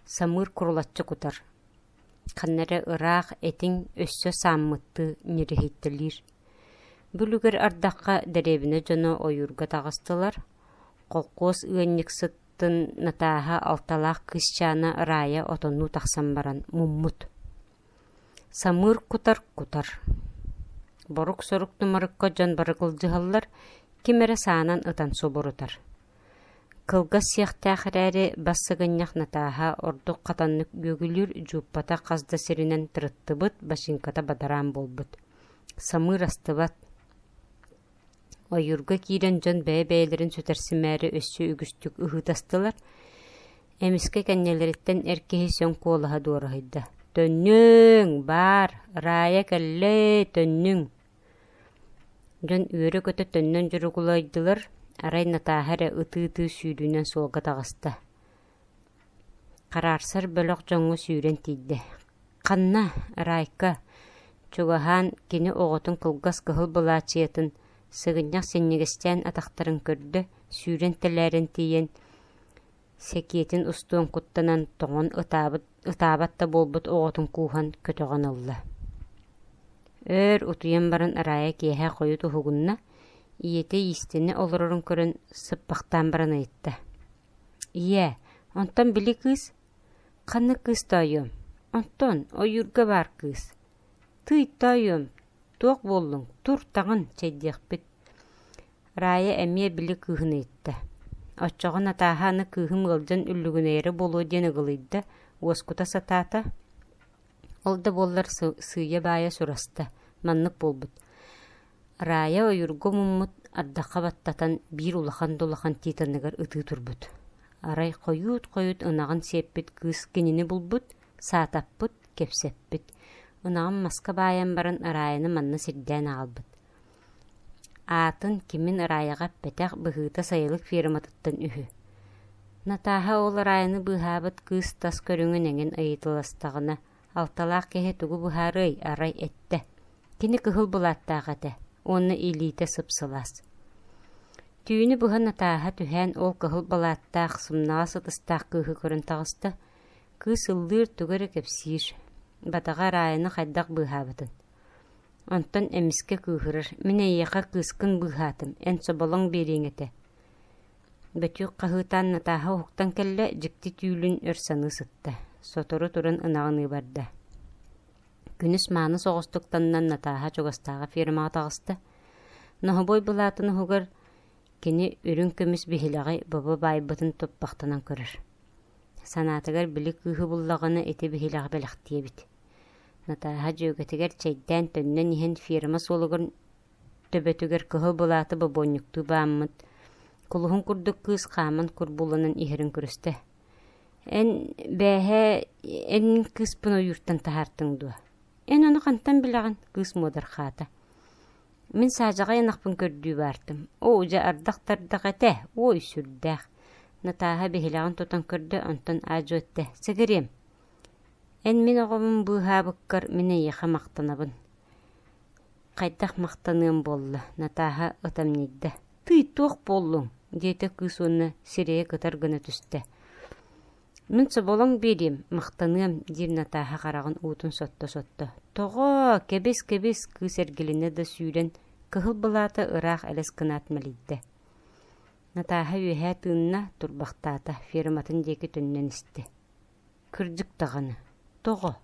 самыр курулатчы кутар. Ханнары ыраах этин өссө саммытты нирехиттелир. Бүлүгер ардаққа дәребіне жоно ойурга тағыстылар. Қолқос ыанник сыттын натаха алталақ кысчана рая отону тақсан баран муммут. Самыр кутар. Борук сорук нумарыкка жон барыкылжыһаллар, кимере саанан ытан соборутар. Кылгас сияқтақырәрі бассыгыннақ натаха ордук қатаннык бөгілір жуппата қазда сиринен тырыттыбыт, башинката бадаран болбыт. Самыр астыбат. Ойурга кирен жон бәй-бәйлерін сөтерсімәрі өссі үгістік ұхытастылар. Әміске кәннелеріттен әркеһі сөн қолыға дуарығыйды. Төннің, бар, рая кәлі, төннің. Жон үйірі көті төннің жүрігулайдылар, арай натахары ыты-ыты сүйрінен солға тағысты. Қарарсар бөлік жоңы сүйрен тейді. Қанна, райка, чугахан кені оғытын кылгас кығыл бұла чиетін, сығыннақ сеннегістен атақтарын көрді, сүйрен тілерін тейен, секетін ұстуын құттанан тоңын ытабатта болбыт оғытын кухан көтіған олы. Өр ұтуен барын арая кейхе қойы тұхығынна, иеті истені олырырын көрін сыппақтан барын айтты. Ие, онтан білі кыз? Қаны кыз тайым. Онтан, ойырға бар кыз. Тый тайым. Тоқ болың, тұр тағын чайдеқ біт. Рая әмия білі күйін етті. Отчоғын атағаны күйін ғылдың үлігін әрі болу дені ғылыйды, оскута сатата. Олда боллар сүйе бая сұрасты, маннық болбыт. Рая ойырғы мұммыт ардаққа баттатан бір улахан-долахан титанығар ұты тұрбыт. Арай қойыт ынағын сеппіт кыз кенені болбыт, сатаппыт, кепсеппіт. Унағын маска баян барын ырайыны манны сирден албыт. Атын кимин ырайыға пәтәқ бұғыта сайылық фирматыттан үхі. Натаха ол ырайыны бұғабыт кыз тас көріңін әңін айытыластағына алталақ кеге тұғы бұғарый арай әтті. Кені кығыл бұлаттағады, оны илейті сыпсылас. Түйіні бұға натаха түхән ол кығыл бұлаттақ сымнаға сытыстақ кығы көрін тағысты. Кыз ыллыр түгірі кепсир. Батаға райыны қайдақ бұғабытын. Онтан әміске күйірір. Мен әйеқа күйскін бұғатым. Ән соболың береңеті. Бәтюк қағытан натаға ұқтан кәлі жікті түйілін өрсаны сытты. Сотору тұрын ынағыны барды. Күніс маны соғыстықтаннан натаға чоғастаға фирмаға тағысты. Нұхыбой бұлатыны ғығыр кені үрін көміс бігіліғай баба байбытын топпақтанан көрір. Санатыгар білі күйі бұллағыны әті бігіліғі бәліқтие біт. Натаға жөгетігер чайдан төннен ехен фирма солығыр төбетігер күйі бұлаты бабонюкту баммыд. Кулуғын күрдік кыз қамын күрбулының ихерін күрісті. Ән бәхе ән кыз бұны үйірттен тахартың дуа. Ән оны қантан біліған кыз модар қаты. Мен сажаға енақпын көрдүй бартым. О, жа ардақтардақ әті, ой сүрдәқ. Натаға бігіліғын тұтан көрді, онтан ажу өтті. Сігірем. Ән мен оғымын бұға бұққар, мені еқа мақтанабын. Қайдақ мақтанығым болы. Натаға ұтам нейді. Тый тоқ болың, дейті күс оны сирее күтар гүні түсті. Мен соболың берем, мақтанығым, дер Натаға қарағын ұтын сотты. Тоғы, кебес күс әргеліне де сүйрен, кығыл бұлаты ұрақ әлес кынат мәлейді. Натаха үйәе тыынна турбақтата фирматын декі түннен істі. Күрдік тағаны. Тоғы.